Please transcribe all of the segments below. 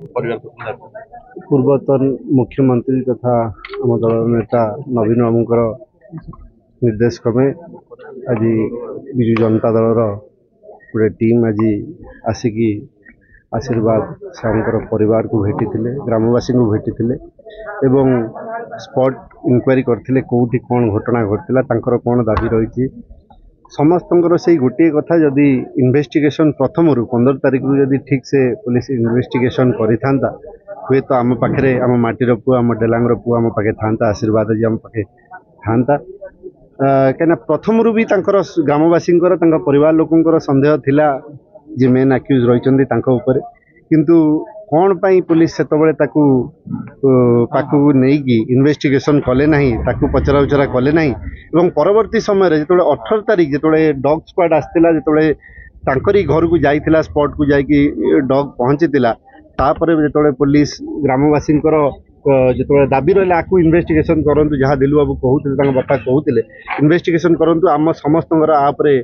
परिवार को सुधार पूर्वतन मुख्यमंत्री तथा आम दल नेता नवीन बाबूंकर निर्देश क्रमे आज विजु जनता दल गोटे टीम आज आसिकी आशीर्वाद साहर परिवार को भेटी ग्रामवासी को भेटी एवं स्पॉट इंक्वारी करते कौटी कौन घटना घटला कौन दाबी रही समस्त से गोटे कथा जदि इन्वेस्टिगेशन प्रथम 15 तारीख रु ठीक से पुलिस इन्वेस्टिगेशन करिथांता हुए तो आम पाखे आम माटीर पुआ आम डेलांगर पुआ आम पाखे था आशीर्वाद जी आम पाखे था कहीं प्रथम भी ग्रामवासी परिवार लोकंर संदेह थिला जे मेन आक्यूज रही किंतु कौन पाई पुलिस से पाखु नहीं इन्वेस्टिगेशन कले नहीं पचरा उचरा कले नहीं एवं परवर्ती समय जो 18 तारीख जो डॉग स्क्वाड आसला जो घर को जाइला स्पॉट को जाकि डॉग पहुंचीला तापर जो पुलिस ग्रामवासी जो दाबी रहा आपको इन्वेस्टिगेशन करूँ जहाँ दिलु बाबू कहते बापा कहते इन्वेस्टिगेशन करूँ आम समस्त आपरे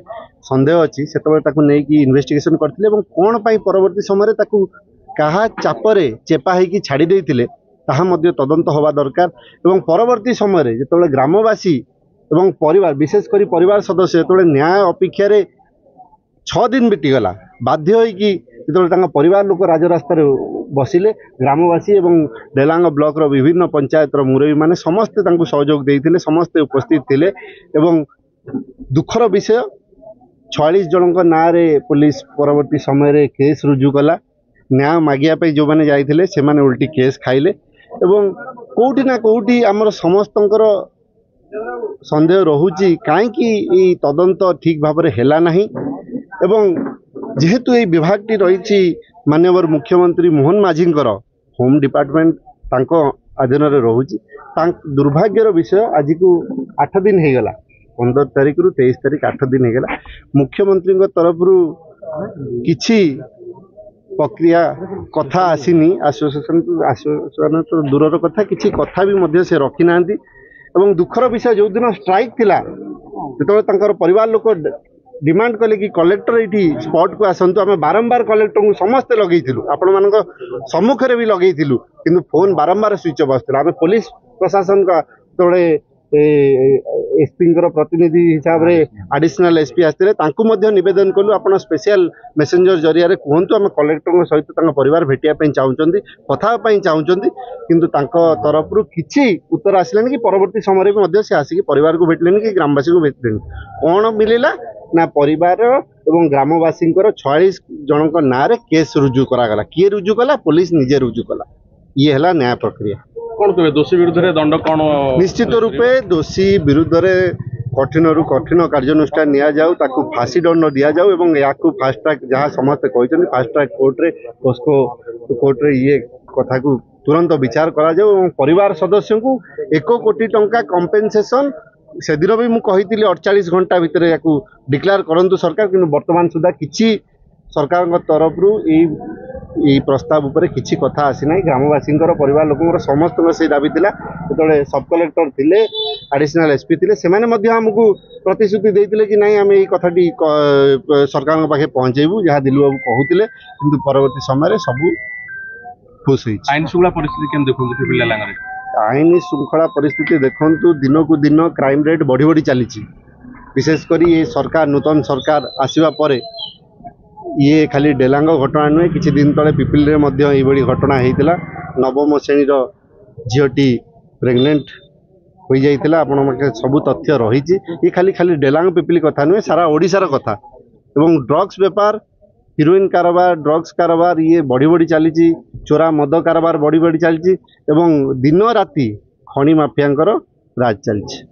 संदेह अच्छी से नहीं इन्वेस्टिगेशन करते कौन पाई परवर्ती समय क्या चापरे चेपा होगी छाड़ी देते तदंत हवा दरकार एवं परवर्ती समय जो ग्रामवासी एवं परिवार विशेषकर परिवार सदस्य जो न्याय अपेक्षा 6 दिन बीतीगला बाध्य होगी जो परिवार लोक राजरास्त बसिले ग्रामवासी एवं डेलांग ब्लॉक विभिन्न पंचायत मुरबी माने समस्ते सहयोग देते समस्ते उपस्थित थे एवं दुखर विषय 46 जनों ना पुलिस परवर्ती समय केस रुजु कला न्याय मागिया जो मैंने जाइए से उल्टी केस खाइले एवं कोउटी ना कोउटी आमर समस्तंकर संदेह रहुची कहीं तदंत ठीक भाव में हैला नहीं एवं जेहेतु ये विभाग टी रही माननीय मुख्यमंत्री मोहन माझींकर होम डिपार्टमेंट तांको अधीन रोची दुर्भाग्यर विषय आज को 8 दिन हो गला 15 तारीख रु 23 तारीख 8 दिन हो गला मुख्यमंत्री तरफ किछि प्रक्रिया कथा आसीनी आश्वासन तो दूर कथा किछि कथा भी मध्य से रखी ना एवं दुखर विषय जो दिन स्ट्राइक थिला जो परिवार लोक डिमांड कले कि कलेक्टर ये स्पॉट को आसतु आम बारंबार कलेक्टर को समस्ते लगेलु आपण मान सम्मुखें भी लगेलु किंतु फोन बारंबार स्विच ऑफ आसाला आम पुलिस प्रशासन का जो एसपी प्रतिनिधि हिसाब से एडिशनल एसपी आसते निवेदन कलु आप स्पेशल मेसेंजर जरिया कहतु आम कलेक्टर सहित परिवार भेटापी चाहते कथापी चाहते किंतु तरफ किसी उत्तर आसलानी कि परवर्ती समय भी से आसिक परिवार को भेटले कि ग्रामवासी को भेटले कौन मिलला ना परिवार एवं ग्रामवासी 46 जनों ना केस रुजु करागला किए रुजु कला पुलिस निजे रुजु कला ये है न्याय प्रक्रिया कौन कहे दोषी विरुद्ध दंड कौन निश्चित रूपे दोषी विरुद्ध कठिन रु कठिन कार्यानुष्ठान नि जाऊ ताकू फांसी दंड दि जाऊ एवं या फास्ट ट्रैक जहाँ समस्ते कहते फास्ट ट्रैक पोस्को कोर्ट रे ये कथा को तुरंत विचार करा जाऊ एवं परिवार सदस्य को 1 कोटी टंका कंपेनसेशन से दिन भी मुझे 48 घंटा भितर या डिक्लेयर करंतु सरकार कि वर्तमान सुधा किसी सरकार तरफ प्रस्ताव उपर किसी कथा आसी ना ग्रामवासी परिवार लोक समस्त से दाबी थिला जो सब कलेक्टर थे एडिशनल एसपी थे से आमको प्रतिश्रुति देते कि नहीं आम ये कथाटी सरकार पाखे पहुँचेबू जहाँ दिलु बाबू कहते कि परवर्ती समय सब खुश हो आईन श्रृंखला परिस्थिति देखते आईन श्रृंखला परिस्थिति देखु दिन को दिन क्राइम रेट बढ़ी बढ़ी चली विशेषकर ये सरकार नूतन सरकार आसवा पर ये खाली डेलांग घटना नुहे किसी दिन तले पिपिल ये घटना होता 9म श्रेणीर झीटी प्रेग्नेंट हो जाता आप सब तथ्य रही ये खाली खाली डेलांग पिपिल कथा नुहे सारा ओडिशार कथा एवं ड्रग्स बेपार हिरोइन कारोबार ड्रग्स कारोबार ये बढ़ी बढ़ी चली चोरा मद कारोबार बढ़ी बढ़ी चली दिन राति खଣି माफिया राज चलती।